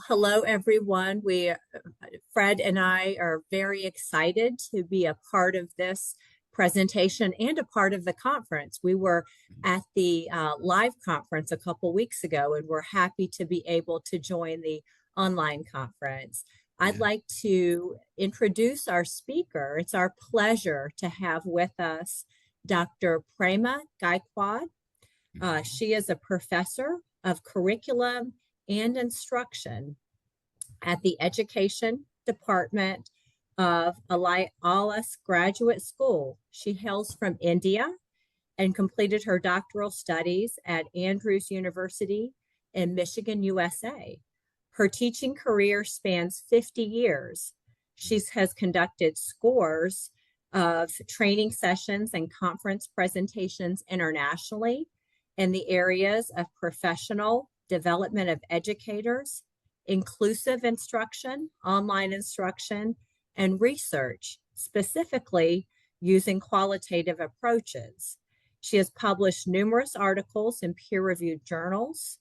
hello, everyone. Fred and I are very excited to be a part of this presentation and a part of the conference. We were at the live conference a couple weeks ago, and we're happy to be able to join the online conference. I'd like to introduce our speaker. It's our pleasure to have with us Dr. Prema Gaikwad. She is a professor of curriculum and instruction at the Education Department of Alias Graduate School. She hails from India and completed her doctoral studies at Andrews University in Michigan, USA. Her teaching career spans 50 years. She has conducted scores of training sessions and conference presentations internationally in the areas of professional development of educators, inclusive instruction, online instruction, and research, specifically using qualitative approaches. She has published numerous articles in peer-reviewed journals,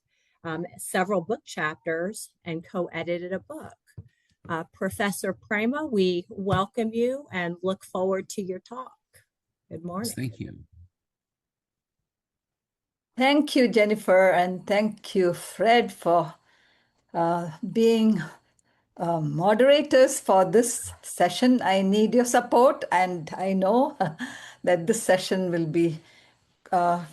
several book chapters, and co-edited a book. Professor Prema, we welcome you and look forward to your talk. Good morning. Thank you. Thank you, Jennifer, and thank you, Fred, for being moderators for this session. I need your support, and I know that this session will be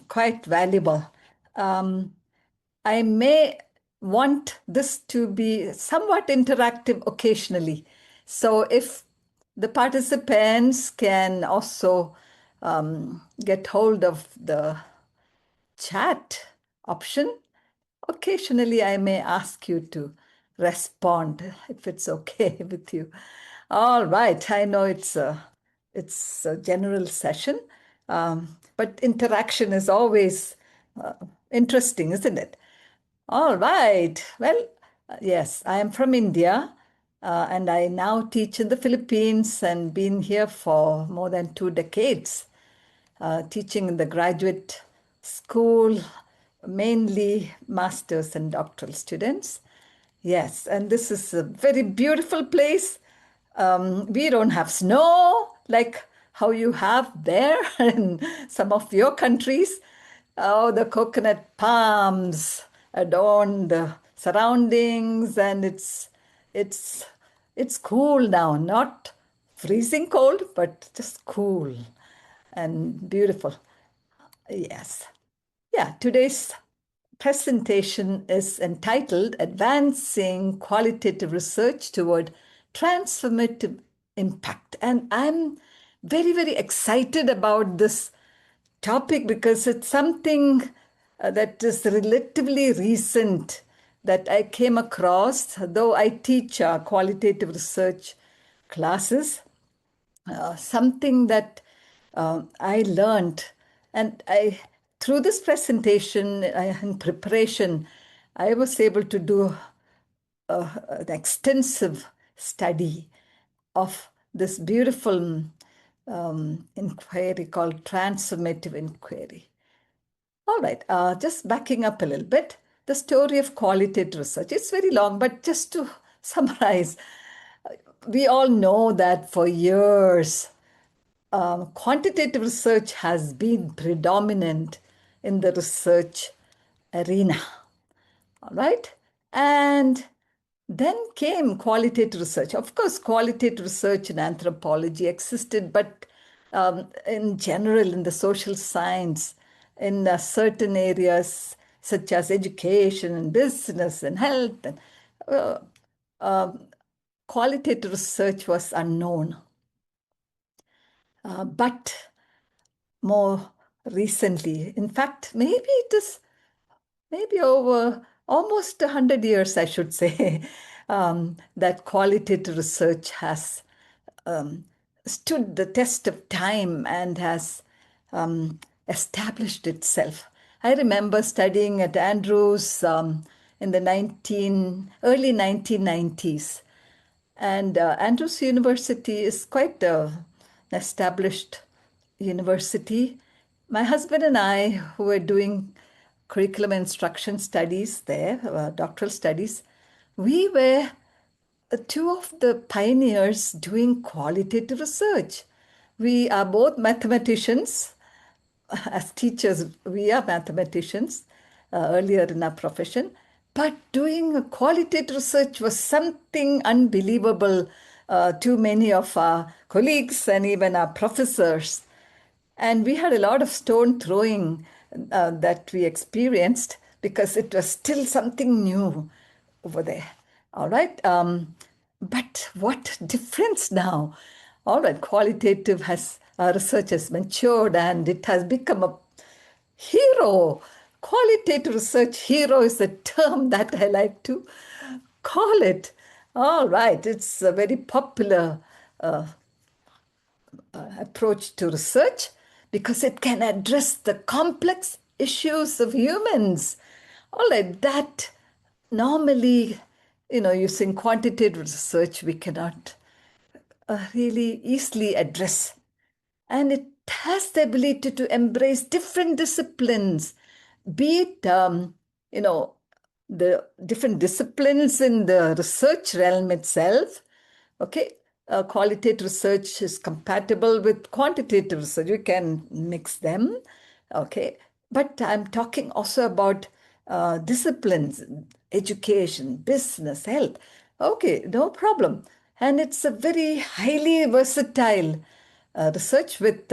quite valuable. I may want this to be somewhat interactive occasionally. So if the participants can also get hold of the chat option, occasionally I may ask you to respond if it's okay with you. All right, I know it's a general session, but interaction is always interesting, isn't it? All right, well, yes, I am from India, and I now teach in the Philippines and been here for more than 2 decades, teaching in the graduate school, mainly master's and doctoral students. Yes, and this is a very beautiful place. We don't have snow like how you have there in some of your countries. Oh, the coconut palms adorn the surroundings, and it's cool now, not freezing cold, but just cool and beautiful. Yes. Yeah, today's presentation is entitled Advancing Qualitative Research Toward Transformative Impact. And I'm very, very excited about this topic because it's something that is relatively recent that I came across, though I teach qualitative research classes, something that I learned. And through this presentation and preparation, I was able to do an extensive study of this beautiful inquiry called transformative inquiry. All right, just backing up a little bit, the story of qualitative research. It's very long, but just to summarize, we all know that for years, quantitative research has been predominant in the research arena, all right? And then came qualitative research. Of course, qualitative research in anthropology existed, but in general, in the social science, in certain areas such as education and business and health, and qualitative research was unknown. But more recently, in fact, maybe over almost 100 years, I should say, that qualitative research has stood the test of time and has established itself. I remember studying at Andrews in the early 1990s. And Andrews University is quite an established university. My husband and I, who were doing curriculum instruction studies there, doctoral studies, we were two of the pioneers doing qualitative research. We are both mathematicians. As teachers, we are mathematicians earlier in our profession. But doing a qualitative research was something unbelievable to many of our colleagues and even our professors. And we had a lot of stone throwing that we experienced because it was still something new over there. All right. But what difference now? All right, qualitative has research has matured and it has become a hero. Qualitative research hero is the term that I like to call it. All right, it's a very popular approach to research because it can address the complex issues of humans. All right, that normally, using quantitative research, we cannot really easily address. And it has the ability to embrace different disciplines, be it, the different disciplines in the research realm itself. Okay, qualitative research is compatible with quantitative research. You can mix them. Okay, but I'm talking also about disciplines, education, business, health. Okay, no problem. And it's a very highly versatile research with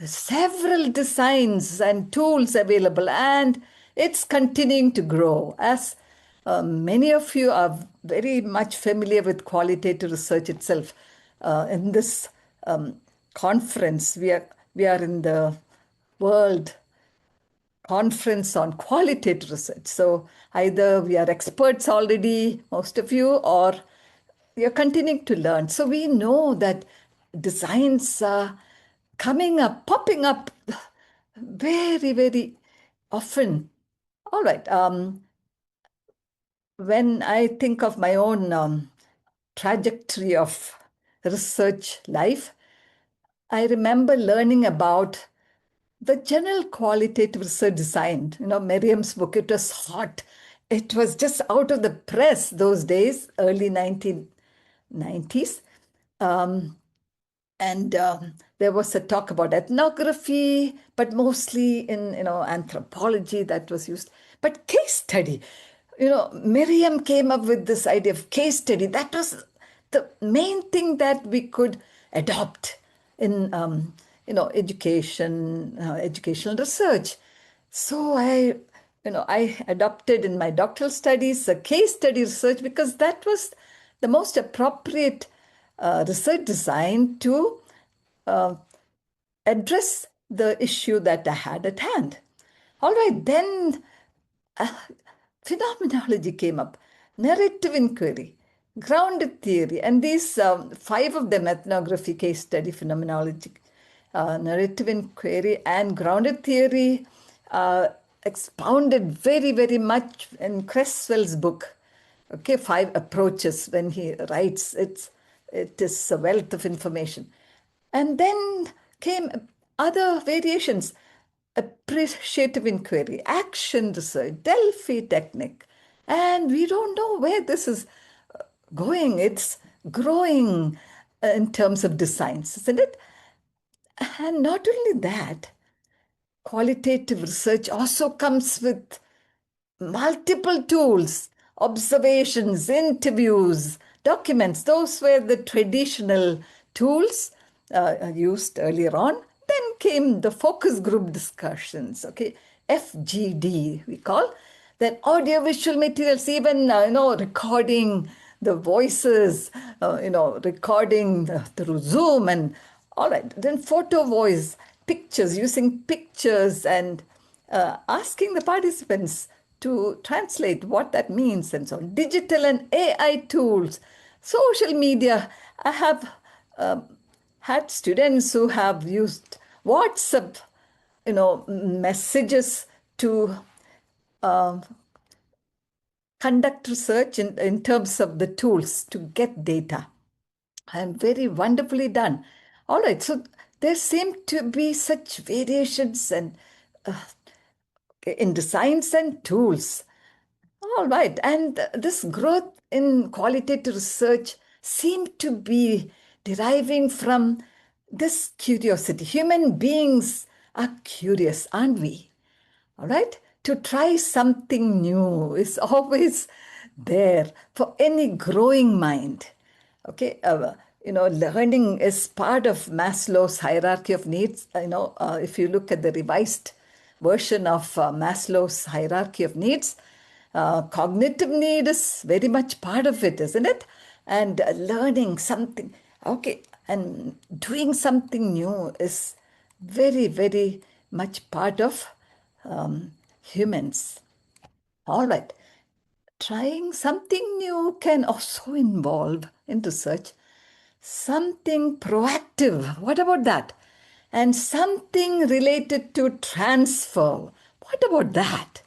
several designs and tools available, and it's continuing to grow. As many of you are very much familiar with qualitative research itself. In this conference, we are in the World Conference on Qualitative Research. So either we are experts already, most of you, or we are continuing to learn. So we know that designs are coming up, popping up very, very often. All right. When I think of my own trajectory of research life, I remember learning about the general qualitative research design. Merriam's book, it was hot. It was just out of the press those days, early 1990s. And there was a talk about ethnography, but mostly in anthropology that was used. But case study, Miriam came up with this idea of case study. That was the main thing that we could adopt in education, educational research. So I adopted in my doctoral studies a case study research because that was the most appropriate research design to address the issue that I had at hand. All right, then phenomenology came up, narrative inquiry, grounded theory, and these five of them: ethnography, case study, phenomenology, narrative inquiry, and grounded theory, expounded very, very much in Cresswell's book. Okay, five approaches. When he writes, it is a wealth of information. And then came other variations: appreciative inquiry, action research, Delphi technique. And we don't know where this is going. It's growing in terms of designs, isn't it? And not only that, qualitative research also comes with multiple tools, observations, interviews, documents. Those were the traditional tools used earlier on. Then came the focus group discussions, okay, FGD we call. Then audiovisual materials, even recording the voices, recording through Zoom and all right. Then photo voice, pictures, using pictures and asking the participants to translate what that means and so on. Digital and AI tools, social media. I have had students who have used WhatsApp, messages to conduct research in terms of the tools to get data. And very wonderfully done. All right, so there seem to be such variations and in designs and tools. All right. And this growth in qualitative research seemed to be deriving from this curiosity. Human beings are curious, aren't we? All right. To try something new is always there for any growing mind. Okay. Learning is part of Maslow's hierarchy of needs. If you look at the revised version of Maslow's hierarchy of needs, cognitive need is very much part of it, isn't it? And learning something, okay, and doing something new is very, very much part of humans. All right. Trying something new can also involve in research something proactive. What about that? And something related to transfer. What about that?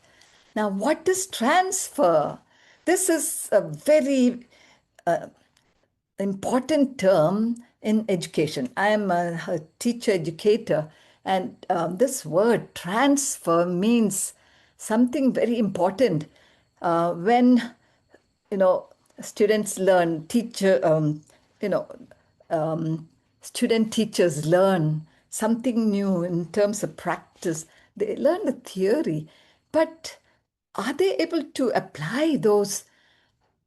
Now, what is transfer? This is a very important term in education. I am a teacher educator, and this word transfer means something very important. When students learn, student teachers learn something new in terms of practice. They learn the theory, but are they able to apply those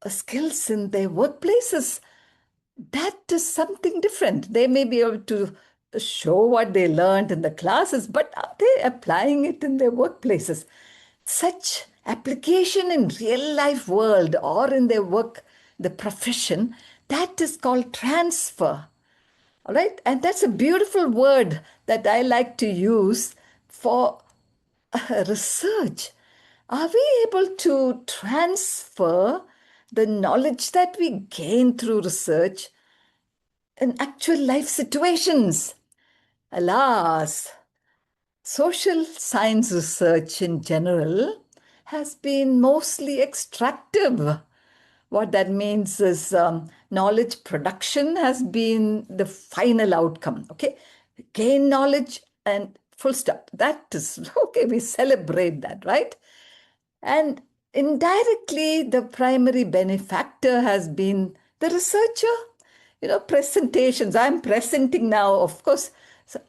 skills in their workplaces? That is something different. They may be able to show what they learned in the classes, but are they applying it in their workplaces? Such application in real life world or in their work, the profession, that is called transfer. All right. And that's a beautiful word that I like to use for research. Are we able to transfer the knowledge that we gain through research in actual life situations? Alas, social science research in general has been mostly extractive. What that means is knowledge production has been the final outcome. Okay, gain knowledge and full stop. That is okay. We celebrate that, right? And indirectly, the primary benefactor has been the researcher. Presentations. I'm presenting now, of course. So,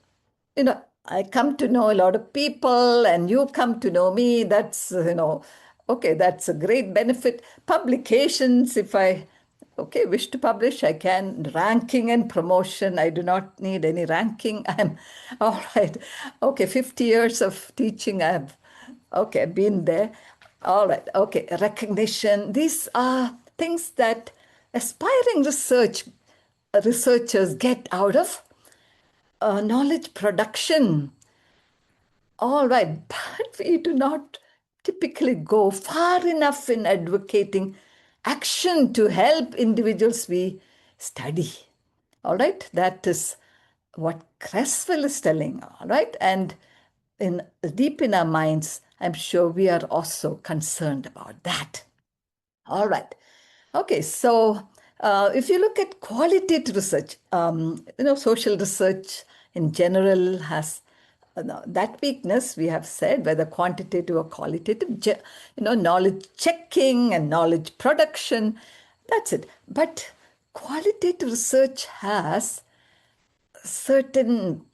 I come to know a lot of people and you come to know me. That's, okay, that's a great benefit. Publications, if I, wish to publish, I can. Ranking and promotion, I do not need any ranking. I'm, all right. Okay, 50 years of teaching, I've, been there. All right, okay, recognition. These are things that aspiring researchers get out of knowledge production. All right, but we do not typically go far enough in advocating action to help individuals we study. All right, that is what Creswell is telling. All right, and deep in our minds, I'm sure we are also concerned about that. All right. Okay, so if you look at qualitative research, social research in general has that weakness, we have said, whether quantitative or qualitative, knowledge checking and knowledge production, that's it. But qualitative research has certain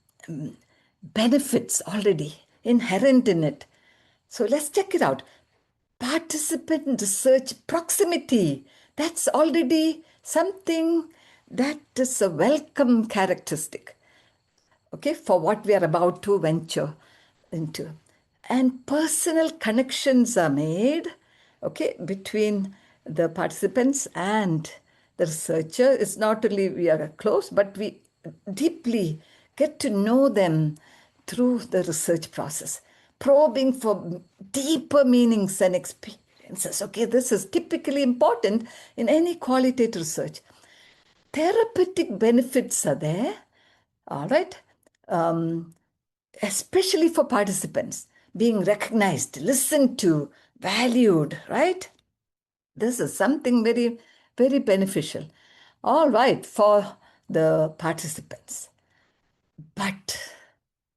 benefits already inherent in it. So let's check it out. Participant research proximity. That's already something that is a welcome characteristic, okay, for what we are about to venture into. And personal connections are made, okay, between the participants and the researcher. It's not only we are close, but we deeply get to know them through the research process, probing for deeper meanings and experiences. Okay, this is typically important in any qualitative research. Therapeutic benefits are there, all right, especially for participants, being recognized, listened to, valued, right? This is something very, very beneficial. All right, for the participants. But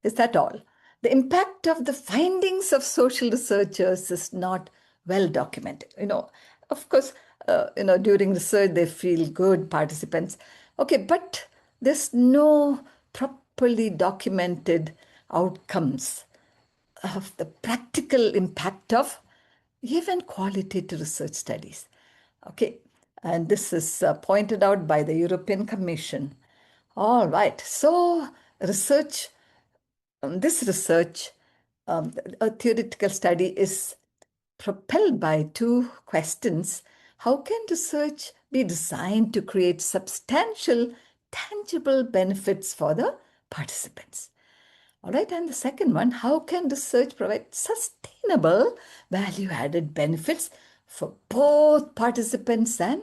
is that all? The impact of the findings of social researchers is not well documented. Of course, during research, they feel good, participants. Okay, but there's no properly documented outcomes of the practical impact of even qualitative research studies. Okay, and this is pointed out by the European Commission. All right, so this research, a theoretical study, is propelled by two questions. How can research be designed to create substantial, tangible benefits for the participants? All right, and the second one, how can research provide sustainable value-added benefits for both participants and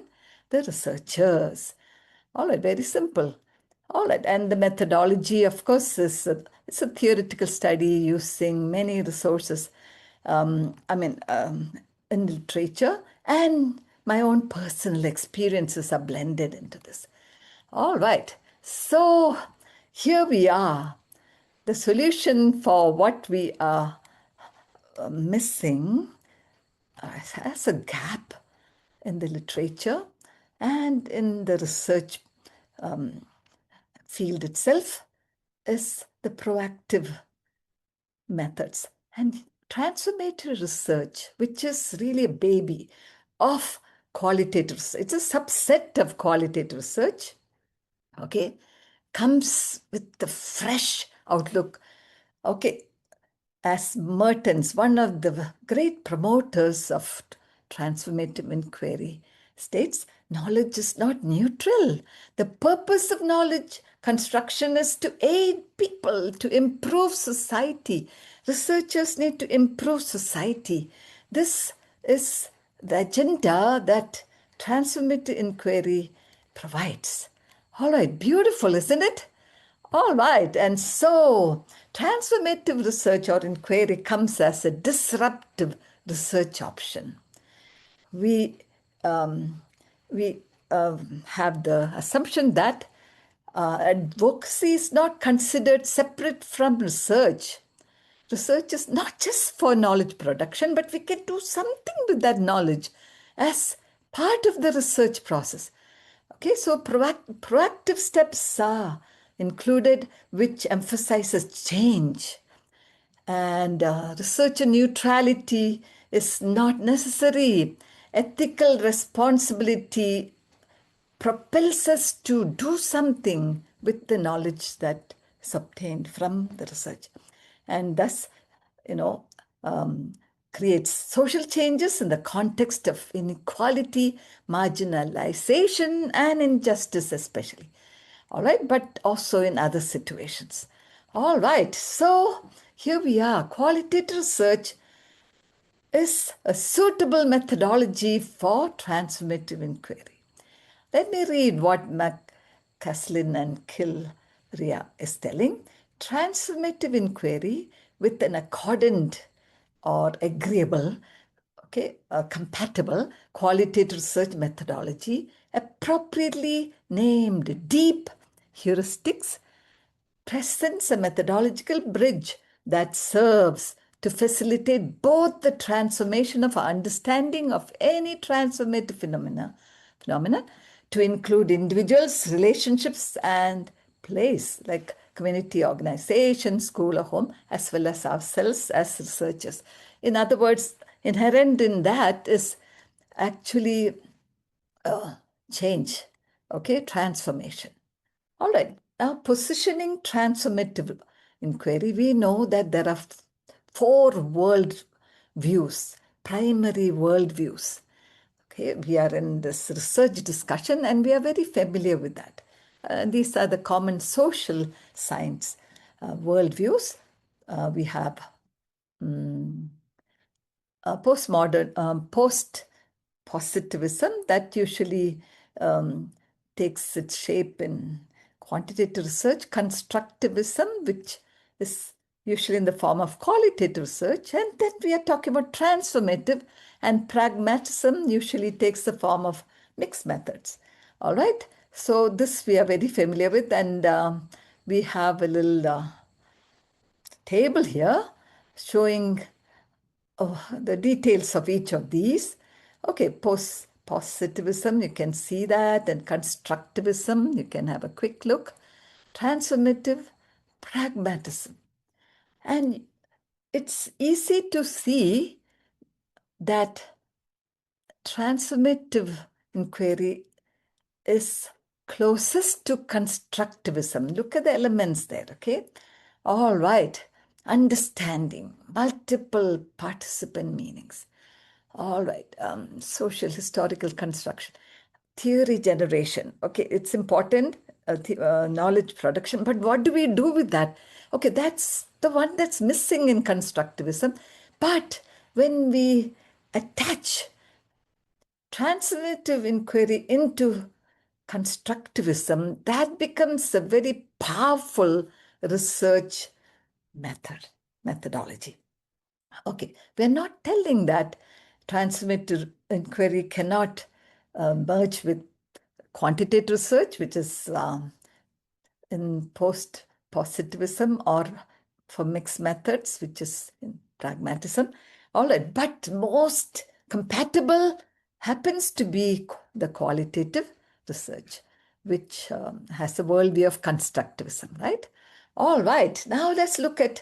the researchers? All right, very simple. All right, and the methodology, of course, it's a theoretical study using many resources. In literature, and my own personal experiences are blended into this. All right, so here we are. The solution for what we are missing has a gap in the literature and in the research field itself is the proactive methods. And transformative research, which is really a baby of qualitative research, it's a subset of qualitative research, okay, comes with the fresh outlook. Okay, as Mertens, one of the great promoters of transformative inquiry, states, knowledge is not neutral. The purpose of knowledge construction is to aid people, to improve society. Researchers need to improve society. This is the agenda that transformative inquiry provides. All right, beautiful, isn't it? All right, and so transformative research or inquiry comes as a disruptive research option. We have the assumption that advocacy is not considered separate from research. Research is not just for knowledge production, but we can do something with that knowledge as part of the research process. Okay, so proactive steps are included, which emphasizes change. And researcher neutrality is not necessary. Ethical responsibility propels us to do something with the knowledge that is obtained from the research. And thus, creates social changes in the context of inequality, marginalization, and injustice especially. All right, but also in other situations. All right, so here we are. Qualitative research is a suitable methodology for transformative inquiry. Let me read what McCaslin and Kilrea is telling. Transformative inquiry with an accordant or agreeable, compatible qualitative research methodology, appropriately named deep heuristics, presents a methodological bridge that serves to facilitate both the transformation of our understanding of any transformative phenomena to include individuals, relationships, and place, like community, organization, school, or home, as well as ourselves as researchers. In other words, inherent in that is actually change, transformation. All right, now positioning transformative inquiry, we know that there are four world views, primary world views. Okay, we are in this research discussion and we are very familiar with that. These are the common social science worldviews. We have postmodern, post-positivism that usually takes its shape in quantitative research, constructivism, which is usually in the form of qualitative research, and then we are talking about transformative, and pragmatism usually takes the form of mixed methods. All right, so this we are very familiar with, and we have a little table here showing the details of each of these. Okay, positivism, you can see that, and constructivism, you can have a quick look. Transformative, pragmatism. And it's easy to see that transformative inquiry is closest to constructivism. Look at the elements there, okay? All right. Understanding, multiple participant meanings. All right. Social historical construction, theory generation. Okay, it's important, knowledge production. But what do we do with that? Okay, that's the one that's missing in constructivism. But when we attach transformative inquiry into constructivism, that becomes a very powerful research methodology. Okay, we're not telling that transformative inquiry cannot merge with quantitative research, which is in post-positivism, or for mixed methods, which is in pragmatism. All right, but most compatible happens to be the qualitative research, which has a worldview of constructivism, right? All right, now let's look at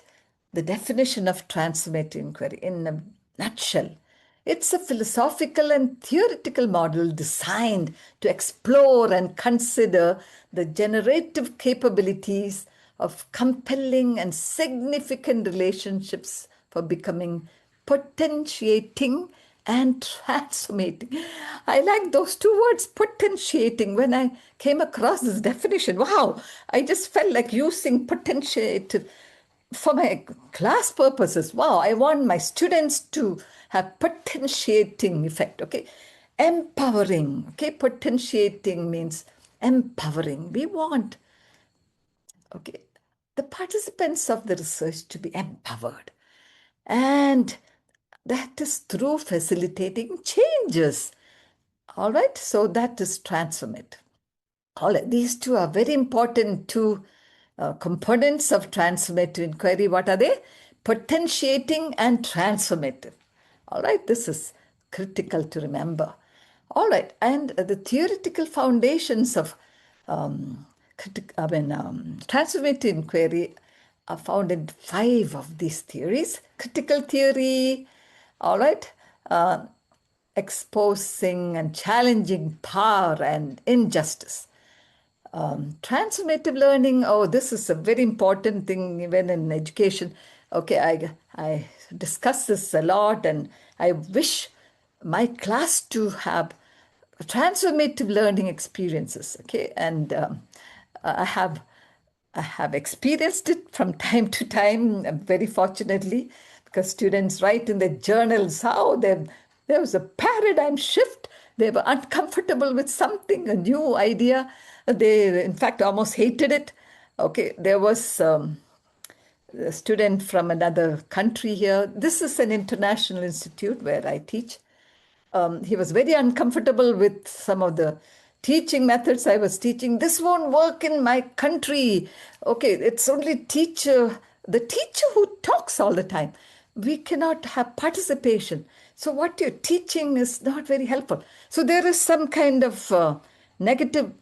the definition of transformative inquiry in a nutshell. It's a philosophical and theoretical model designed to explore and consider the generative capabilities of compelling and significant relationships for becoming, potentiating, and transformating. I like those two words, potentiating. When I came across this definition, wow, I just felt like using potentiative for my class purposes. Wow, I want my students to have potentiating effect, okay? Empowering, okay? Potentiating means empowering. We want, okay, the participants of the research to be empowered. And that is through facilitating changes. All right, so that is transformative. All right, these two are very important two components of transformative inquiry. What are they? Potentiating and transformative. All right, this is critical to remember. All right, and the theoretical foundations of transformative inquiry are found in 5 of these theories. Critical theory, all right, exposing and challenging power and injustice. Transformative learning, oh, this is a very important thing even in education. Okay, I discuss this a lot, and I wish my class to have transformative learning experiences, okay? And I have experienced it from time to time, very fortunately, because students write in their journals how there was a paradigm shift. They were uncomfortable with something, a new idea. They, in fact, almost hated it. Okay, there was a student from another country here. This is an international institute where I teach. He was very uncomfortable with some of the teaching methods I was teaching. This won't work in my country. Okay, it's only the teacher who talks all the time. We cannot have participation. So what you're teaching is not very helpful. So there is some kind of negative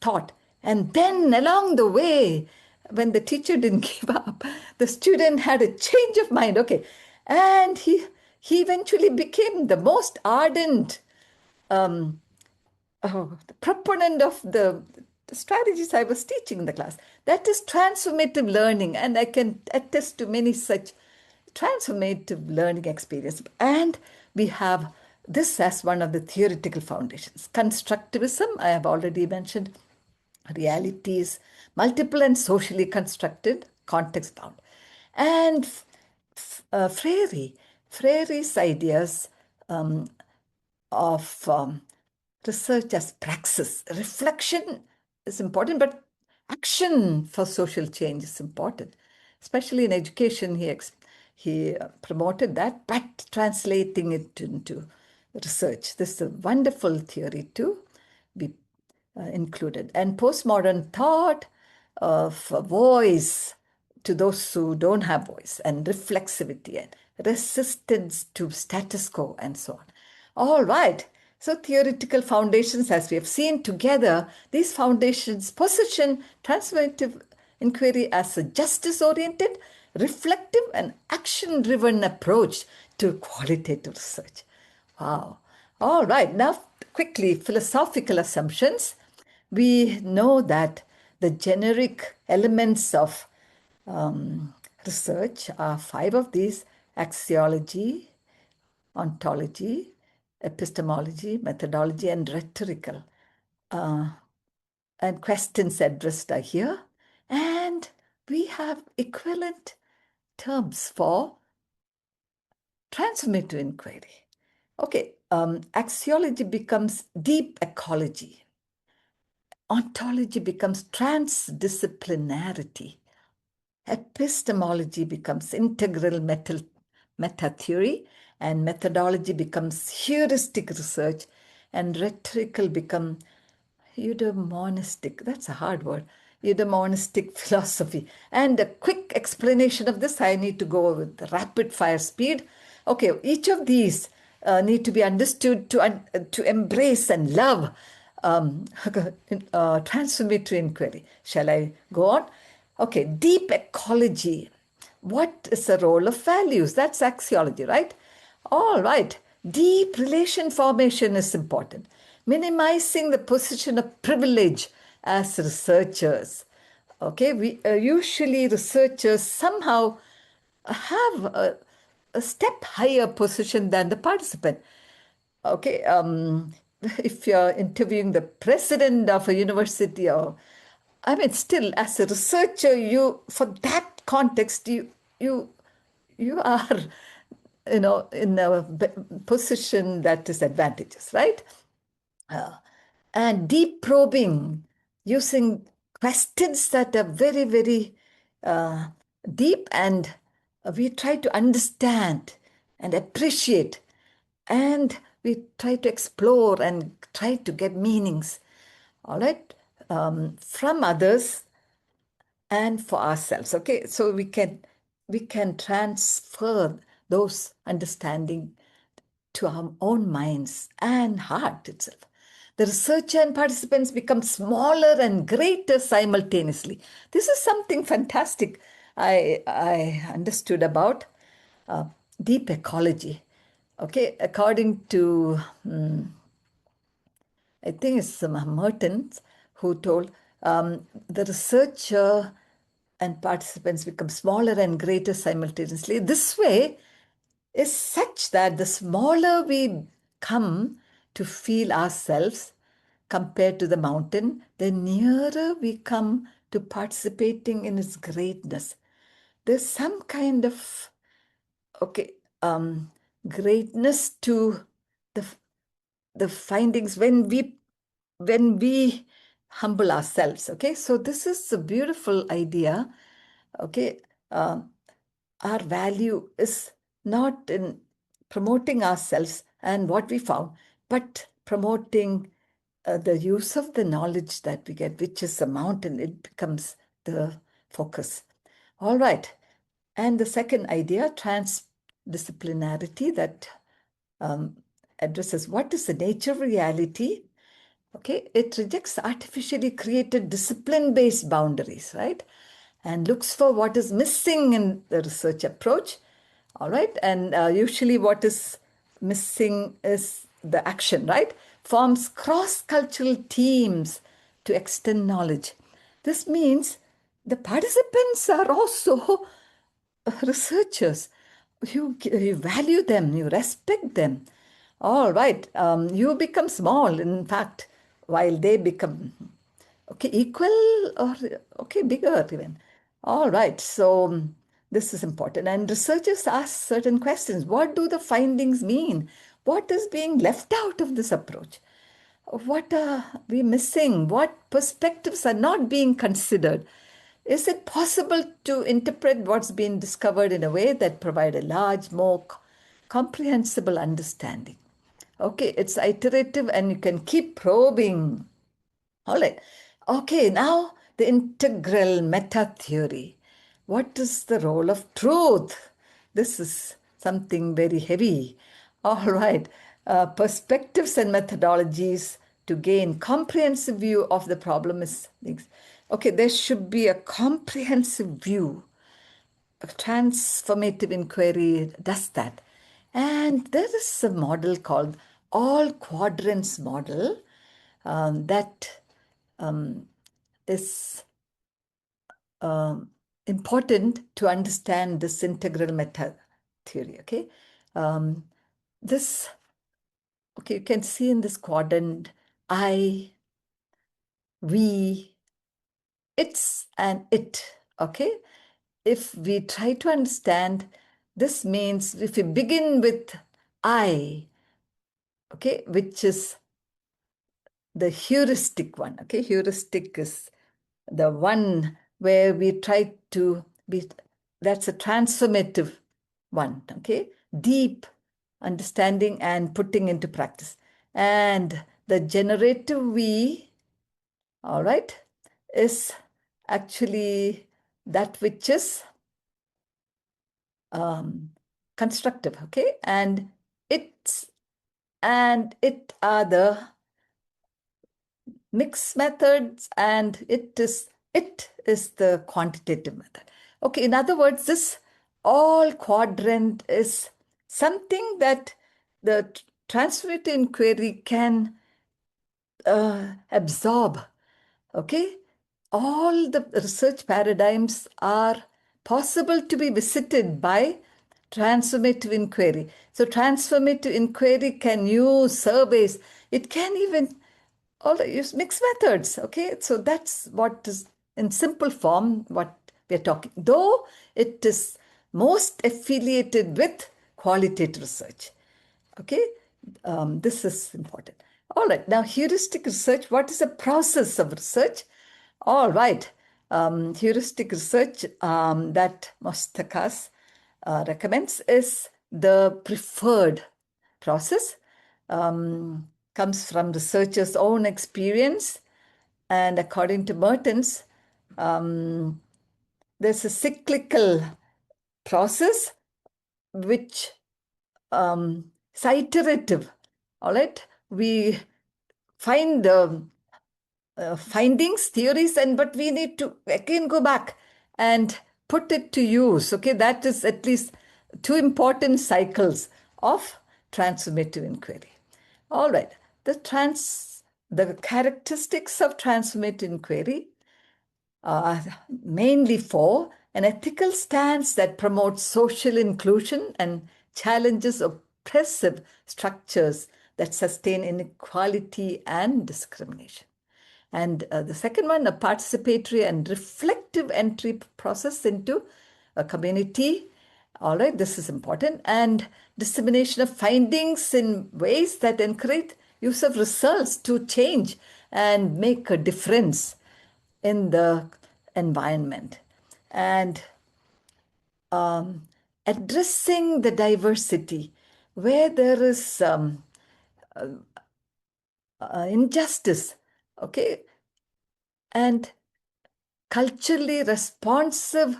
thought. And then along the way, when the teacher didn't give up, the student had a change of mind. Okay, and he eventually became the most ardent the proponent of the strategies I was teaching in the class. That is transformative learning, and I can attest to many such transformative learning experiences. And we have this as one of the theoretical foundations. Constructivism, I have already mentioned, realities, multiple and socially constructed, context bound. And Freire's ideas of research as praxis. Reflection is important, but action for social change is important. Especially in education, he promoted that, but translating it into research. This is a wonderful theory to be included. And postmodern thought of voice to those who don't have voice, and reflexivity and resistance to status quo, and so on. All right. So theoretical foundations, as we have seen together, these foundations position transformative inquiry as a justice-oriented, reflective, and action-driven approach to qualitative research. Wow. All right. Now, quickly, philosophical assumptions. We know that the generic elements of research are 5 of these: axiology, ontology, epistemology, methodology, and rhetorical. And questions addressed are here. And we have equivalent terms for transformative inquiry. Okay, axiology becomes deep ecology. Ontology becomes transdisciplinarity. Epistemology becomes integral meta theory, and methodology becomes heuristic research, and rhetorical become eudaimonistic, that's a hard word, eudaimonistic philosophy. And a quick explanation of this, I need to go with rapid fire speed. Okay, each of these need to be understood to embrace and love transformative inquiry. Shall I go on? Okay, deep ecology. What is the role of values? That's axiology, right? All right. Deep relation formation is important. Minimizing the position of privilege as researchers. Okay, we usually researchers somehow have a step higher position than the participant. Okay, if you're interviewing the president of a university, or I mean, still as a researcher, you for that context, you are, in a position that is advantageous, right? And deep probing using questions that are very, very deep, and we try to understand and appreciate, and we try to explore and try to get meanings, all right, from others and for ourselves. Okay, so we can transfer those understanding to our own minds and heart itself. The researcher and participants become smaller and greater simultaneously. This is something fantastic I understood about deep ecology. Okay, according to I think it's Mertens who told the researcher and participants become smaller and greater simultaneously. This way is such that the smaller we come to feel ourselves compared to the mountain, the nearer we come to participating in its greatness. There's some kind of greatness to the findings when we humble ourselves. Okay, so this is a beautiful idea. Okay, our value is not in promoting ourselves and what we found, but promoting the use of the knowledge that we get, which is a mountain. It becomes the focus. All right. And the second idea, transdisciplinarity, that addresses what is the nature of reality. Okay, it rejects artificially created discipline-based boundaries, right? And looks for what is missing in the research approach. All right, and usually what is missing is the action, right? Forms cross-cultural teams to extend knowledge. This means the participants are also researchers. You value them, you respect them. All right, you become small, in fact, while they become equal, or bigger even. All right, so this is important. And researchers ask certain questions. What do the findings mean? What is being left out of this approach? What are we missing? What perspectives are not being considered? Is it possible to interpret what's been discovered in a way that provide a large, more comprehensible understanding? Okay, it's iterative and you can keep probing. All right. Okay, now the integral meta theory. What is the role of truth? This is something very heavy. All right. Perspectives and methodologies to gain comprehensive view of the problem is things. Okay, there should be a comprehensive view. A transformative inquiry does that. And there is a model called all quadrants model that is important to understand this integral meta theory. Okay, this you can see in this quadrant I, we, it's, and it. Okay, if we try to understand, this means if we begin with I, okay, which is the heuristic one. Okay, heuristic is the one where we try to be, that's a transformative one. Okay, deep understanding and putting into practice. And the generative we, all right, is actually that which is constructive. Okay, and it are the mixed methods, and it is the quantitative method. Okay, in other words, this all quadrant is something that the transformative inquiry can absorb. Okay, all the research paradigms are possible to be visited by transformative inquiry. So transformative inquiry can use surveys. It can even use mixed methods. Okay, so that's what is in simple form what we're talking, though it is most affiliated with qualitative research. Okay, this is important. All right, now heuristic research, what is the process of research? All right, heuristic research that Mostakas recommends is the preferred process. Comes from researchers' own experience, and according to Mertens, there's a cyclical process which is iterative. All right, we find the findings, theories, but we need to again go back and put it to use. Okay, that is at least two important cycles of transformative inquiry. All right, the characteristics of transformative inquiry are mainly for an ethical stance that promotes social inclusion and challenges oppressive structures that sustain inequality and discrimination. And the second one, a participatory and reflective entry process into a community. All right, this is important. And dissemination of findings in ways that encourage use of results to change and make a difference in the environment. And addressing the diversity where there is injustice, okay, and culturally responsive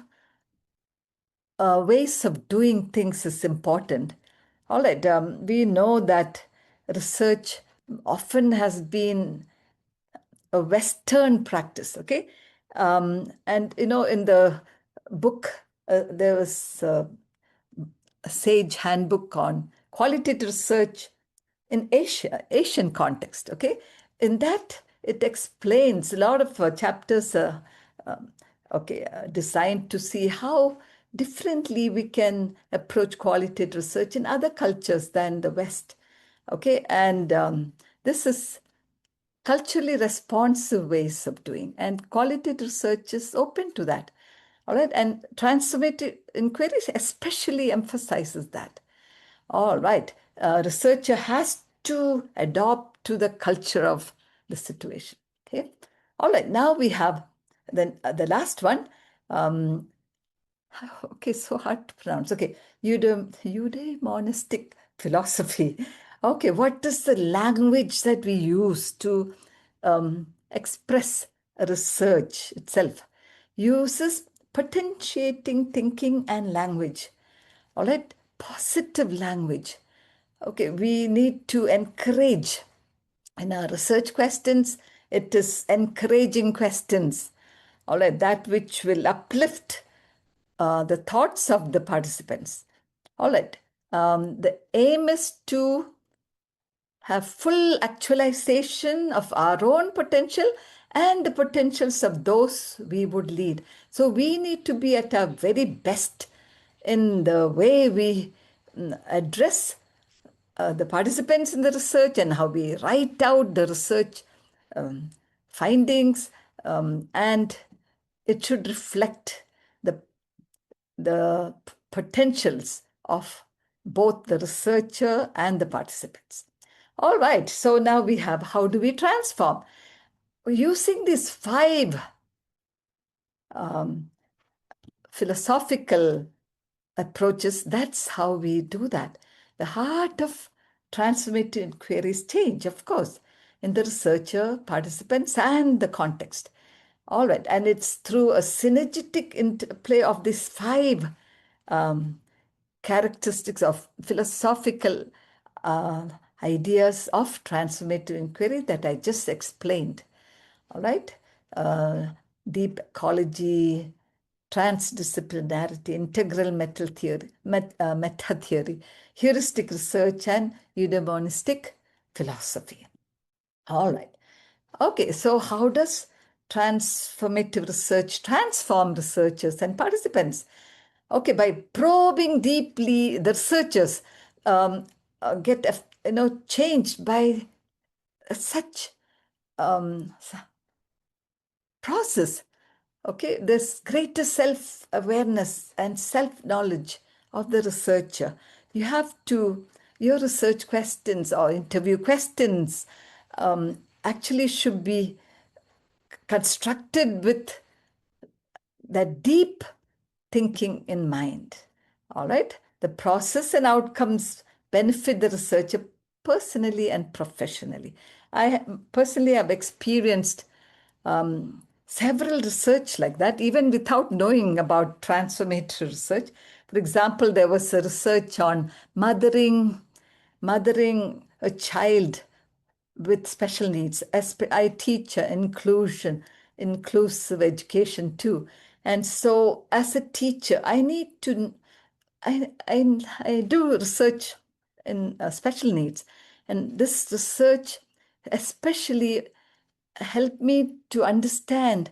ways of doing things is important. All right, we know that research often has been a Western practice, okay? And, in the book, there was a sage handbook on qualitative research in Asian context, okay? In that, it explains a lot of chapters, designed to see how differently we can approach qualitative research in other cultures than the West, okay? And this is culturally responsive ways of doing, and qualitative research is open to that. All right, and transformative inquiries especially emphasizes that. All right, researcher has to adopt to the culture of the situation. Okay, all right, now we have the last one. Okay, so hard to pronounce. Okay, eudaimonistic philosophy. Okay, what is the language that we use to express research itself? Uses potentiating thinking and language. All right, positive language. Okay, we need to encourage in our research questions. It is encouraging questions, all right, that which will uplift the thoughts of the participants. All right, the aim is to have full actualization of our own potential and the potentials of those we would lead. So we need to be at our very best in the way we address the participants in the research and how we write out the research findings, and it should reflect the potentials of both the researcher and the participants. All right, so now we have how do we transform? Using these 5 philosophical approaches, that's how we do that. The heart of transformative inquiry is change, of course, in the researcher, participants, and the context. All right, and it's through a synergetic interplay of these 5 characteristics of philosophical ideas of transformative inquiry that I just explained. All right, deep ecology, transdisciplinarity, integral meta theory, heuristic research, and eudaimonistic philosophy. All right. Okay, so how does transformative research transform researchers and participants? Okay, by probing deeply, the researchers get changed by such process. Okay, this greater self-awareness and self-knowledge of the researcher. You have to, your research questions or interview questions actually should be constructed with that deep thinking in mind. All right, the process and outcomes benefit the researcher personally and professionally. I personally have experienced several research like that, even without knowing about transformative research. For example, there was a research on mothering a child with special needs. I teach inclusive education too. And so as a teacher, I need to, I do research in special needs. And this research especially helped me to understand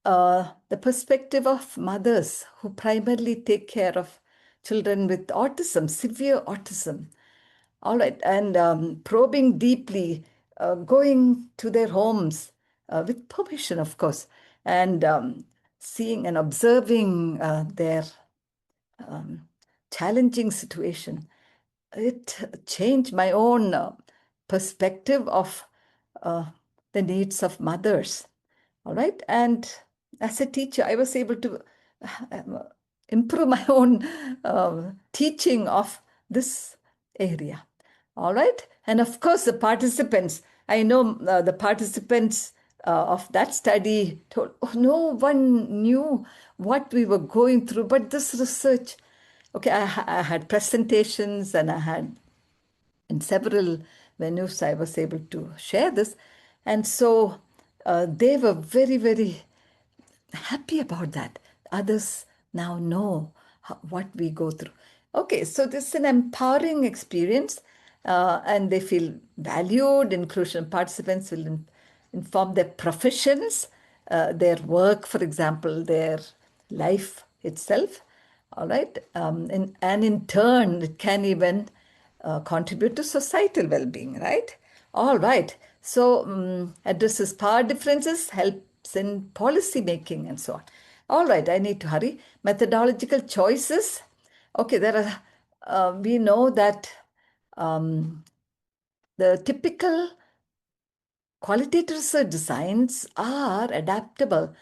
the perspective of mothers who primarily take care of children with autism, severe autism. All right, and probing deeply, going to their homes with permission, of course, and seeing and observing their challenging situation. It changed my own perspective of the needs of mothers. All right, and as a teacher, I was able to improve my own teaching of this area. All right, and of course the participants, I know the participants of that study told, oh, no one knew what we were going through, but this research, okay, I had presentations and I had in several venues I was able to share this, and so they were very, very happy about that. Others now know what we go through. Okay, so this is an empowering experience, and they feel valued. Inclusion participants will inform their professions, their work, for example, their life itself. All right, and in turn, it can even contribute to societal well-being, right? All right. So addresses power differences, helps in policy making and so on. All right, I need to hurry. Methodological choices. Okay, there are, we know that the typical qualitative research designs are adaptable.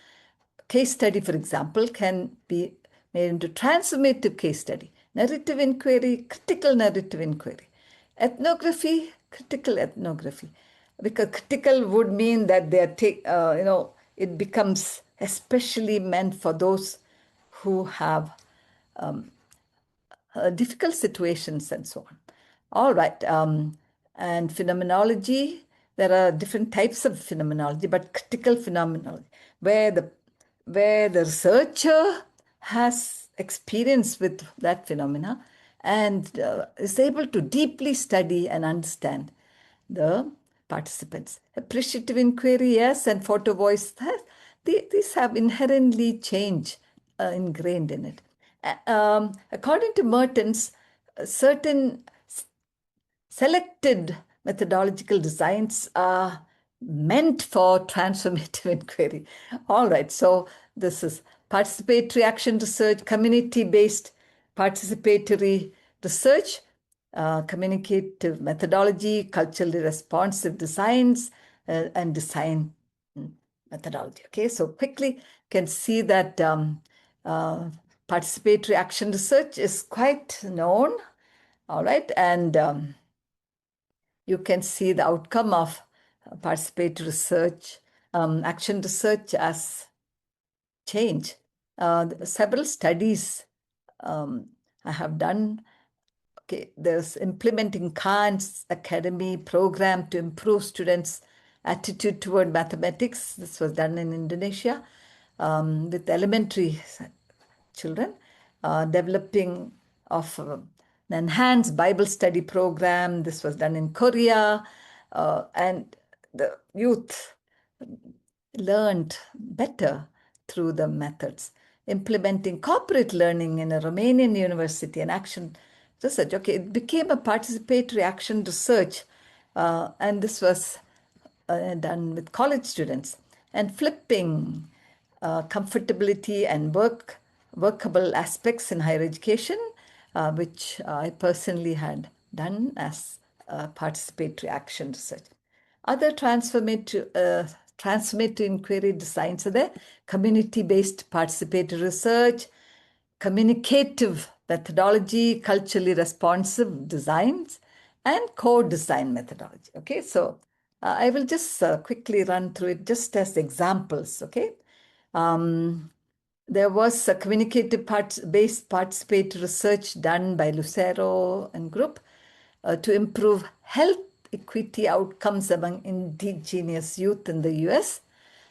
Case study, for example, can be made into transformative case study. Narrative inquiry, critical narrative inquiry. Ethnography, critical ethnography. Because critical would mean that they are, it becomes especially meant for those who have difficult situations and so on. All right. And phenomenology, there are different types of phenomenology, but critical phenomenology, where the researcher has experience with that phenomena and is able to deeply study and understand the participants. Appreciative inquiry, yes, and photo voice, these have inherently change ingrained in it. According to Mertens, certain selected methodological designs are meant for transformative inquiry. All right, so this is participatory action research, community-based participatory research, communicative methodology, culturally responsive designs, and design methodology. Okay, so quickly can see that participatory action research is quite known. All right, and you can see the outcome of participatory research, action research as change. Several studies I have done. Okay, there's implementing Khan's Academy program to improve students' attitude toward mathematics. This was done in Indonesia with elementary children, developing of an enhanced Bible study program. This was done in Korea, and the youth learned better through the methods. Implementing corporate learning in a Romanian university and action research. Okay, it became a participatory action research, and this was done with college students. And flipping comfortability and workable aspects in higher education, which I personally had done as participatory action research. Other transformative inquiry designs are there: community-based participatory research, communicative methodology, culturally responsive designs, and co-design methodology. Okay, so I will just quickly run through it just as examples. Okay, there was a communicative-based participatory research done by Lucero and group to improve health equity outcomes among indigenous youth in the US.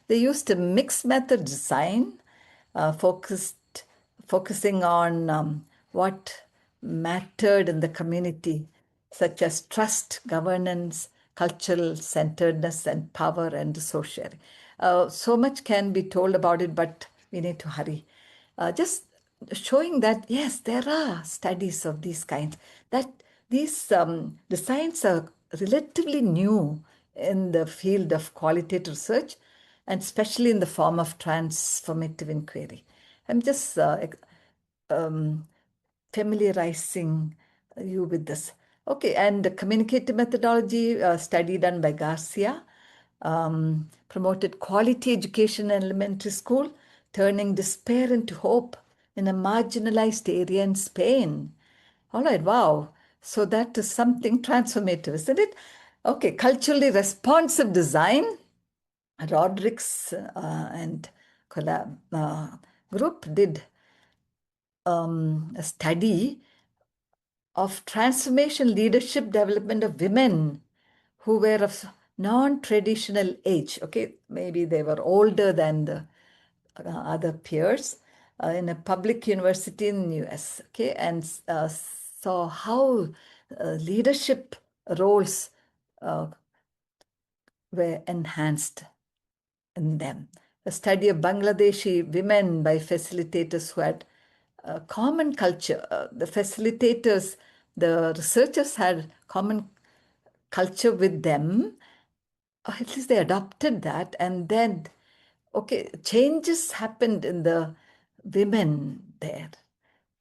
They used a mixed method design focusing on what mattered in the community, such as trust, governance, cultural centeredness, and power and resource sharing. So much can be told about it, but we need to hurry. Just showing that, yes, there are studies of these kinds, that these designs are relatively new in the field of qualitative research, and especially in the form of transformative inquiry. I'm just familiarizing you with this. Okay, and the communicative methodology study done by Garcia promoted quality education in elementary school, turning despair into hope in a marginalized area in Spain. All right, wow. So that is something transformative, isn't it? Okay, culturally responsive design. Rodriguez and group did a study of transformation leadership development of women who were of non-traditional age. Okay, maybe they were older than the other peers in a public university in the US. Okay, and saw how leadership roles were enhanced in them. A study of Bangladeshi women by facilitators who had a common culture. The facilitators, the researchers had common culture with them. At least they adopted that. And then, okay, changes happened in the women there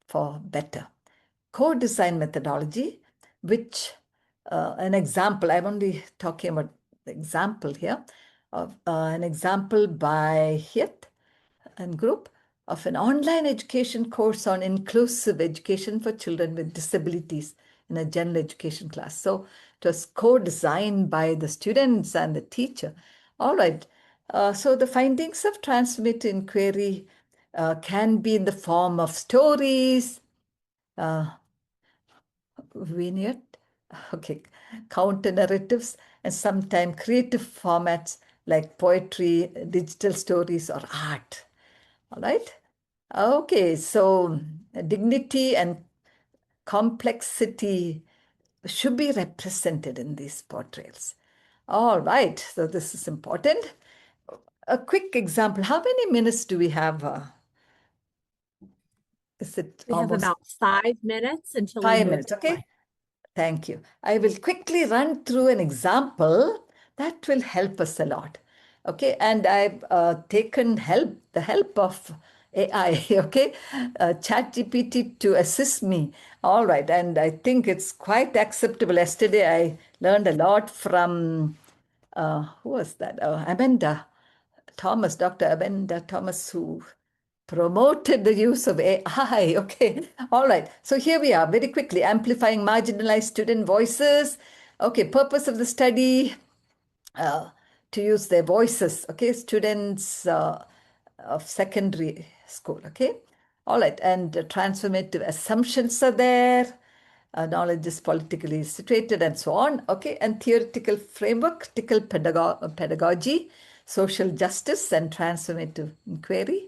for better. Co-design methodology, which an example, I'm only talking about the example here, of an example by Hiet and group of an online education course on inclusive education for children with disabilities in a general education class. So it was co-designed by the students and the teacher. All right. So the findings of transformative inquiry can be in the form of stories, vignette, okay, counter narratives, and sometimes creative formats like poetry, digital stories, or art. All right. Okay, so dignity and complexity should be represented in these portrayals. All right, so this is important. A quick example. How many minutes do we have? Is it We have almost about 5 minutes until we 5 move minutes? to Okay. play. Thank you. I will quickly run through an example that will help us a lot. Okay, and I've taken the help of AI, okay, ChatGPT to assist me. All right, and I think it's quite acceptable. Yesterday, I learned a lot from, who was that? Amanda Thomas, Dr. Amanda Thomas, who promoted the use of AI. Okay, all right. So here we are, very quickly, amplifying marginalized student voices. Okay, purpose of the study, to use their voices. Okay, students of secondary school. Okay, all right. And transformative assumptions are there. Knowledge is politically situated and so on. Okay, and theoretical framework, critical pedagogy, social justice, and transformative inquiry.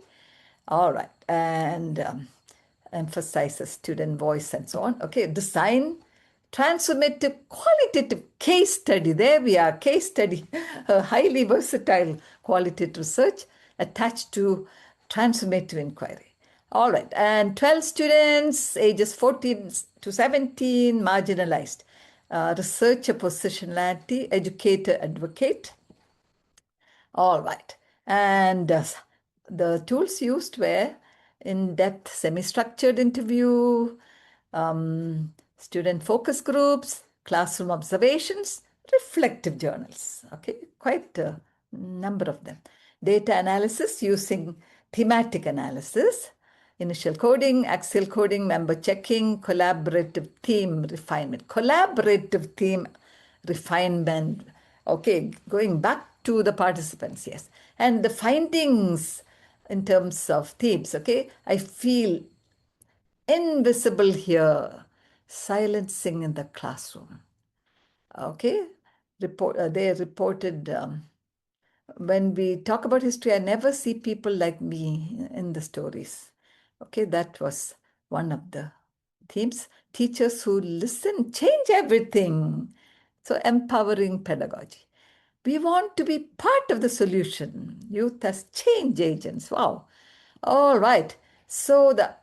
All right, and emphasizes student voice and so on. Okay, design, transformative, qualitative case study. There we are, case study, a highly versatile qualitative research attached to transformative inquiry. All right, and 12 students, ages 14 to 17, marginalized. Researcher positionality, educator advocate. All right. And the tools used were in-depth semi-structured interview, student focus groups, classroom observations, reflective journals. Okay, quite a number of them. Data analysis using thematic analysis, initial coding, axial coding, member checking, collaborative theme refinement. Collaborative theme refinement. Okay, going back to the participants, yes. And the findings in terms of themes, okay, I feel invisible here, silencing in the classroom. Okay, they reported, when we talk about history, I never see people like me in the stories. Okay, that was one of the themes. Teachers who listen change everything. So, empowering pedagogy. We want to be part of the solution. Youth as change agents. Wow. All right. So, the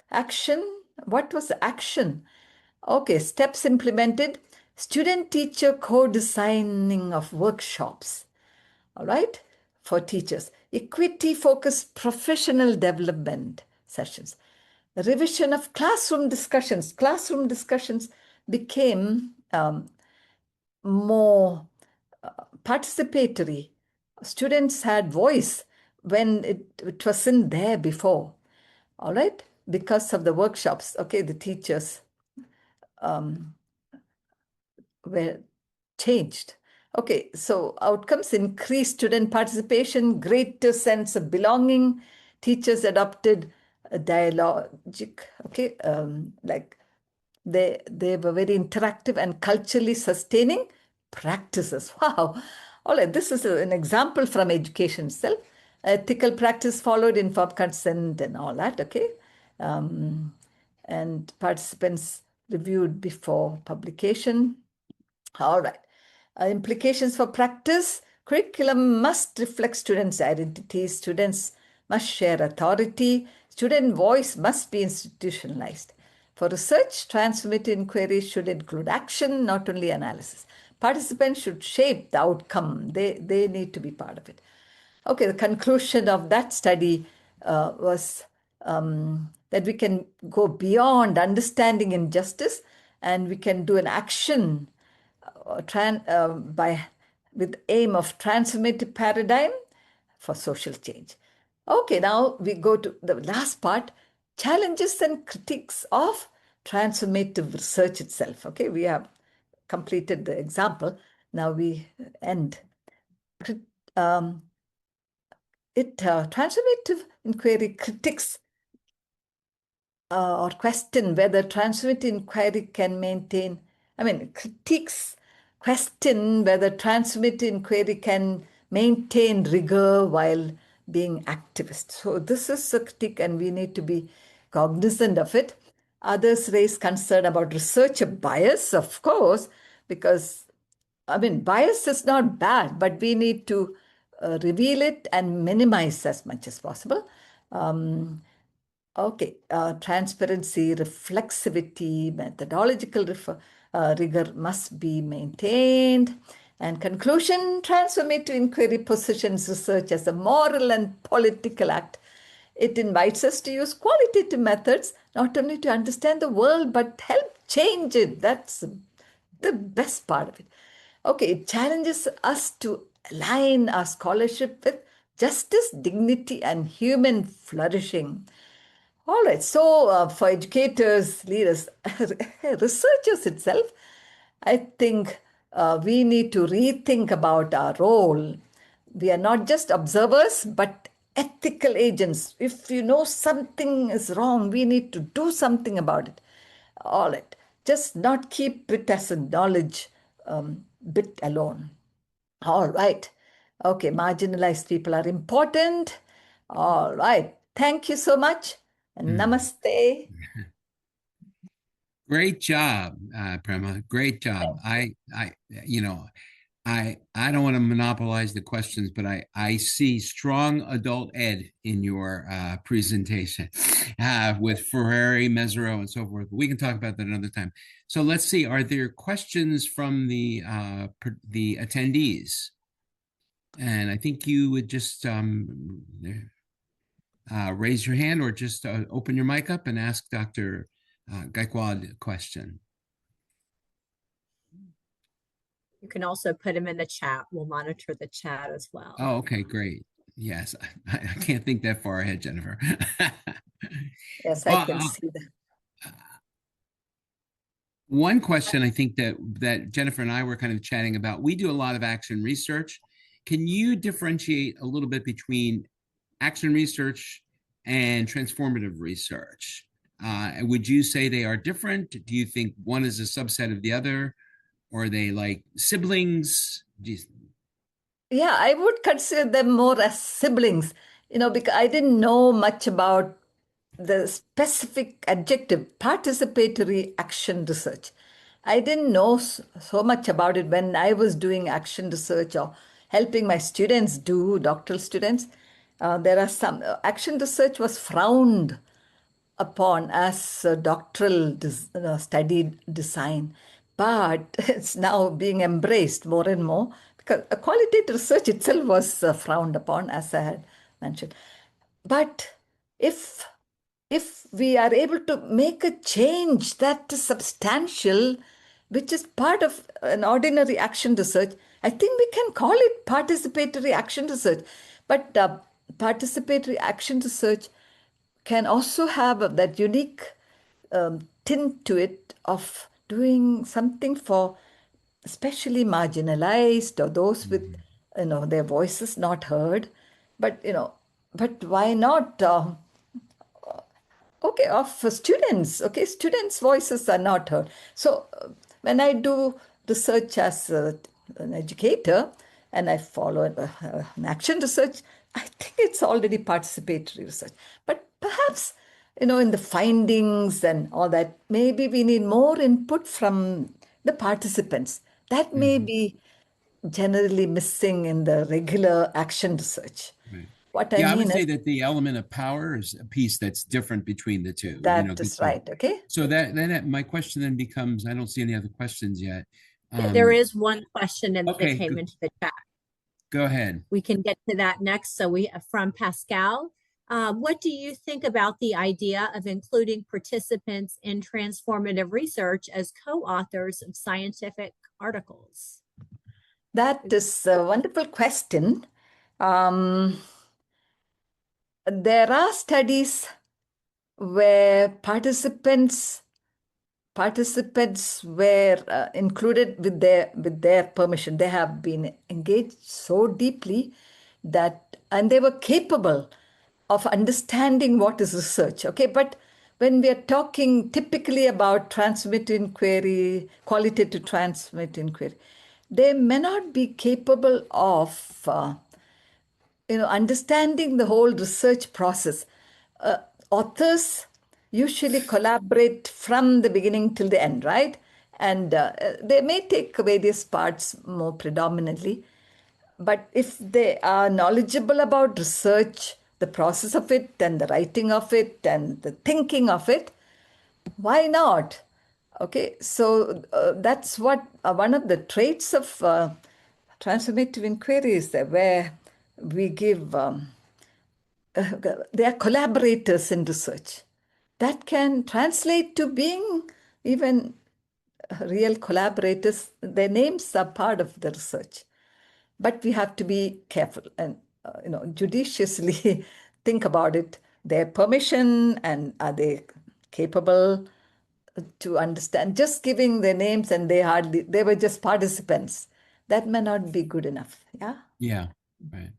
action, what was the action? Okay, steps implemented, student teacher co designing of workshops. All right, for teachers, equity focused professional development sessions, revision of classroom discussions. Classroom discussions became more participatory. Students had voice when it wasn't there before. All right, because of the workshops. Okay, the teachers were changed. Okay, so outcomes: increased student participation, greater sense of belonging. Teachers adopted a dialogic, okay, like they were very interactive and culturally sustaining practices. Wow. All right, this is an example from education itself. Ethical practice followed, informed consent and all that, okay? And participants reviewed before publication. All right. Implications for practice. Curriculum must reflect students' identities. Students must share authority. Student voice must be institutionalized. For research, transformative inquiry should include action, not only analysis. Participants should shape the outcome. They need to be part of it. Okay, the conclusion of that study was that we can go beyond understanding injustice and we can do an action with aim of transformative paradigm for social change. Okay, now we go to the last part, challenges and critiques of transformative research itself. Okay, we have completed the example. Now we end. Transformative inquiry critiques or question whether transformative inquiry can maintain, critiques question whether transformative inquiry can maintain rigor while being activist. So this is a critique and we need to be cognizant of it. Others raise concern about researcher bias, of course, because bias is not bad, but we need to reveal it and minimize as much as possible. Transparency, reflexivity, methodological rigor must be maintained. And conclusion, transformative inquiry positions research as a moral and political act. It invites us to use qualitative methods, not only to understand the world, but help change it. That's the best part of it. Okay, it challenges us to align our scholarship with justice, dignity, and human flourishing. All right, so for educators, leaders, researchers itself, I think we need to rethink about our role. We are not just observers, but ethical agents. If you know something is wrong, we need to do something about it. All right, just not keep it as a knowledge bit alone. All right. Okay, marginalized people are important. All right. Thank you so much. And namaste. Great job, Prema. Great job. I don't want to monopolize the questions, but I see strong adult ed in your presentation with Ferrari, Mesereau, and so forth. We can talk about that another time. So let's see. Are there questions from the attendees? And I think you would just raise your hand or just open your mic up and ask Dr. Gaikwad a question. You can also put them in the chat. We'll monitor the chat as well. Oh, okay, great. Yes, I can't think that far ahead, Jennifer. Yes, I can see that. One question I think that Jennifer and I were kind of chatting about, we do a lot of action research. Can you differentiate a little bit between action research and transformative research? Would you say they are different? Do you think one is a subset of the other? Or are they like siblings? Yeah, I would consider them more as siblings, because I didn't know much about the specific adjective, participatory action research. I didn't know so much about it when I was doing action research or helping my students do, doctoral students. There are some, action research was frowned upon as a doctoral study design, but it's now being embraced more and more because qualitative research itself was frowned upon, as I had mentioned. But if we are able to make a change that is substantial, which is part of an ordinary action research, I think we can call it participatory action research. But participatory action research can also have that unique tint to it of doing something for especially marginalized or those with their voices not heard. But why not of students? Okay, students' voices are not heard. So when I do research as an educator and I follow an action research, I think it's already participatory research. But perhaps, in the findings and all that, maybe we need more input from the participants. That may be generally missing in the regular action research. Right. What I I would mean say is that the element of power is a piece that's different between the two. that is right. Okay. So that my question then becomes, I don't see any other questions yet. There is one question that came into the chat. Go ahead. We can get to that next. So we from Pascal. What do you think about the idea of including participants in transformative research as co-authors of scientific articles? That is a wonderful question. There are studies where participants were included with their permission. They have been engaged so deeply and they were capable of understanding what is research. Okay, but when we are talking typically about transformative inquiry, qualitative transformative inquiry, they may not be capable of understanding the whole research process. Authors usually collaborate from the beginning till the end, right? And they may take various parts more predominantly. But if they are knowledgeable about research, the process of it, and the writing of it, and the thinking of it, why not? Okay, so that's what one of the traits of transformative inquiry is there, where we give, they are collaborators in research. That can translate to being even real collaborators. Their names are part of the research. But we have to be careful and judiciously think about it. Their permission, and are they capable to understand? Just giving their names and they were just participants. That may not be good enough. Yeah. Yeah, right.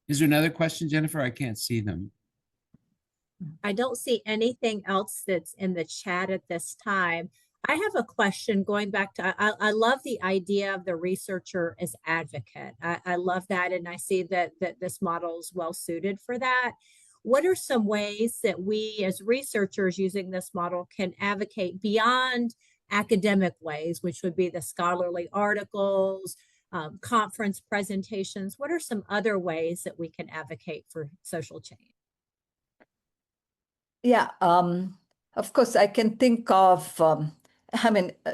Is there another question, Jennifer? I can't see them. I don't see anything else that's in the chat at this time. I have a question going back to, I love the idea of the researcher as advocate. I love that. And I see that this model is well suited for that. What are some ways that we as researchers using this model can advocate beyond academic ways, which would be the scholarly articles, conference presentations? What are some other ways that we can advocate for social change? Yeah, of course, I can think of,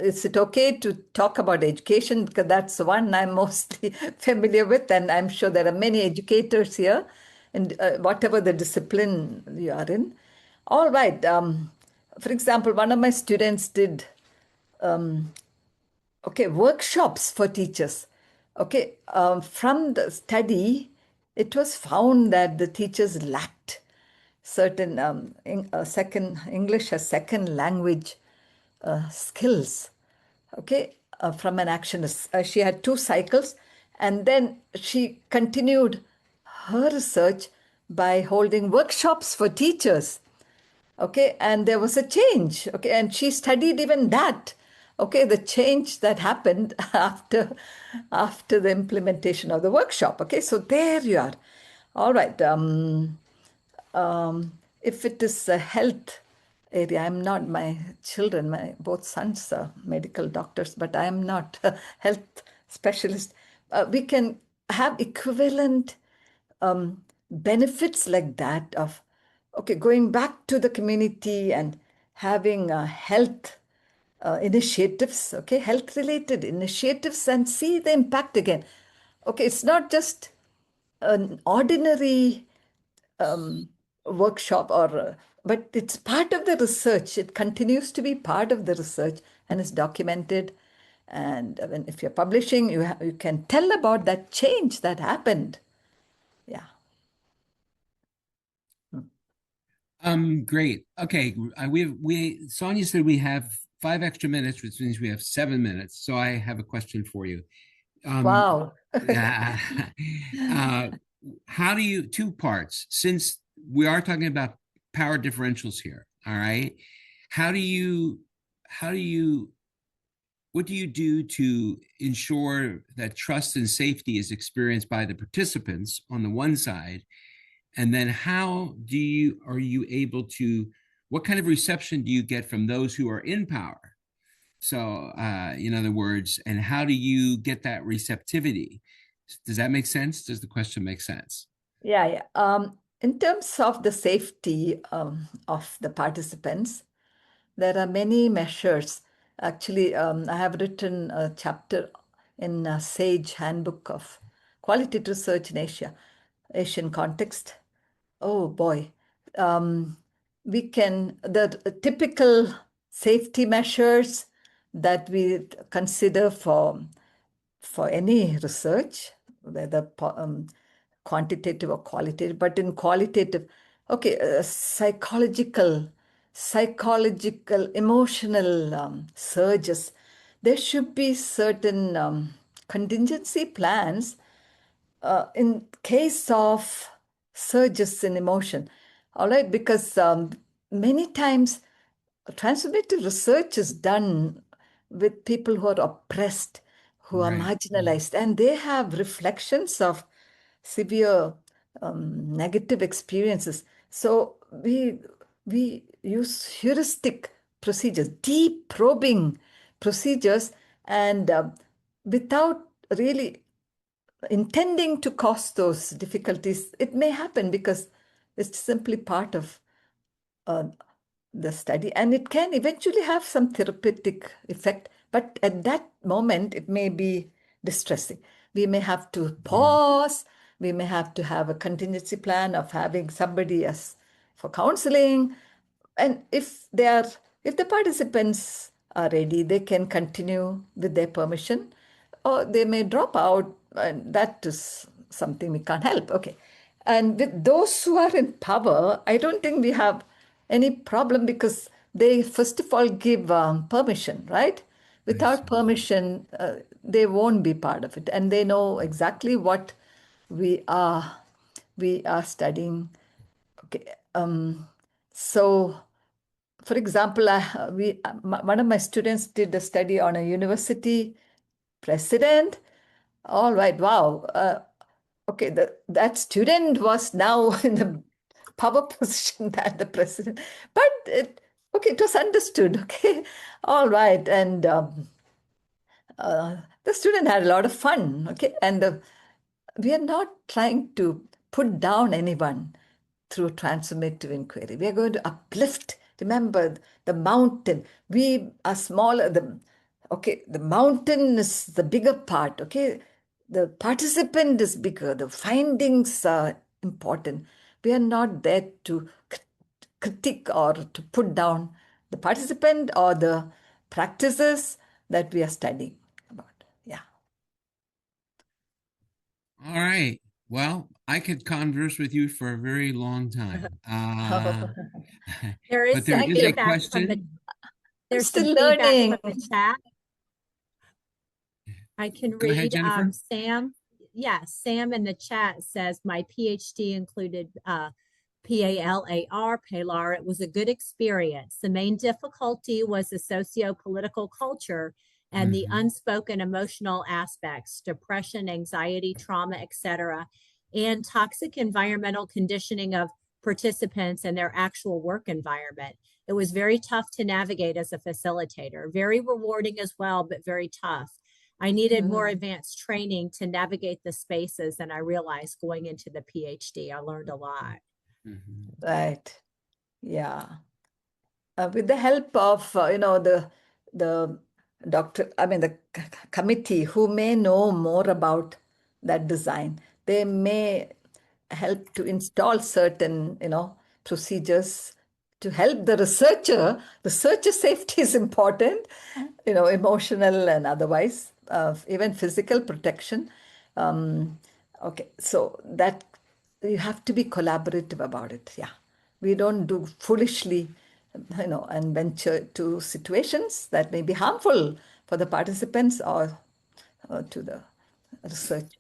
is it okay to talk about education? Because that's the one I'm mostly familiar with, and I'm sure there are many educators here, and whatever the discipline you are in. All right. For example, one of my students did workshops for teachers. From the study, it was found that the teachers lacked certain English as second language skills. From an action, she had 2 cycles, and then she continued her research by holding workshops for teachers. And there was a change. And she studied even that. The change that happened after the implementation of the workshop. So there you are. All right. If it is a health area, I'm not, my children, my both sons are medical doctors, but I am not a health specialist. We can have equivalent benefits like that of, going back to the community and having health initiatives, health related initiatives, and see the impact again. It's not just an ordinary workshop but it's part of the research. It continues to be part of the research and is documented. And if you're publishing, you can tell about that change that happened. Yeah. Great. Okay. Sonia said we have 5 extra minutes, which means we have 7 minutes. So I have a question for you. Wow. How do you, 2 parts, since we are talking about power differentials here, all right? What do you do to ensure that trust and safety is experienced by the participants on the one side? And then are you able to, what kind of reception do you get from those who are in power? So, in other words, and how do you get that receptivity? Does that make sense? Does the question make sense? Yeah. In terms of the safety of the participants, there are many measures. Actually, I have written a chapter in SAGE Handbook of Qualitative Research in Asian context. Oh boy. The typical safety measures that we consider for any research, whether quantitative or qualitative, but in qualitative, psychological, emotional surges. There should be certain contingency plans in case of surges in emotion. All right, because many times transformative research is done with people who are oppressed, who are Right. marginalized, and they have reflections of severe negative experiences. So we use heuristic procedures, deep probing procedures, and without really intending to cause those difficulties, it may happen because it's simply part of the study, and it can eventually have some therapeutic effect, but at that moment it may be distressing. We may have to pause, we may have to have a contingency plan of having somebody as for counseling, and if the participants are ready, they can continue with their permission, or they may drop out, and that is something we can't help. Okay. And with those who are in power, I don't think we have any problem because they, first of all, give permission, right? Without permission, they won't be part of it. And they know exactly what we are studying. Okay. So, for example, one of my students did a study on a university president. All right, wow. Okay, that student was now in the power position than the president, but it was understood. Okay, all right, and the student had a lot of fun. Okay, and we are not trying to put down anyone through transformative inquiry. We are going to uplift. Remember the mountain. We are smaller. The mountain is the bigger part. Okay, the participant is bigger. The findings are important. We are not there to critique or to put down the participant or the practices that we are studying about. Yeah. All right. Well, I could converse with you for a very long time. There is But there some Thank is a you. feedback from question. I'm there's some still feedback learning. from the chat. I can Go ahead, read Jennifer. Sam. Yeah, Sam in the chat says my PhD included PALAR. It was a good experience. The main difficulty was the socio-political culture and the unspoken emotional aspects, depression, anxiety, trauma, etc., and toxic environmental conditioning of participants and their actual work environment. It was very tough to navigate as a facilitator, very rewarding as well, but very tough. I needed more advanced training to navigate the spaces, and I realized going into the PhD, I learned a lot. Right. Yeah. With the help of the doctor, I mean the committee who may know more about that design, they may help to install certain procedures to help the researcher. Researcher safety is important, emotional and otherwise, even physical protection. Okay, so that you have to be collaborative about it. Yeah, we don't do foolishly, and venture to situations that may be harmful for the participants or to the researcher.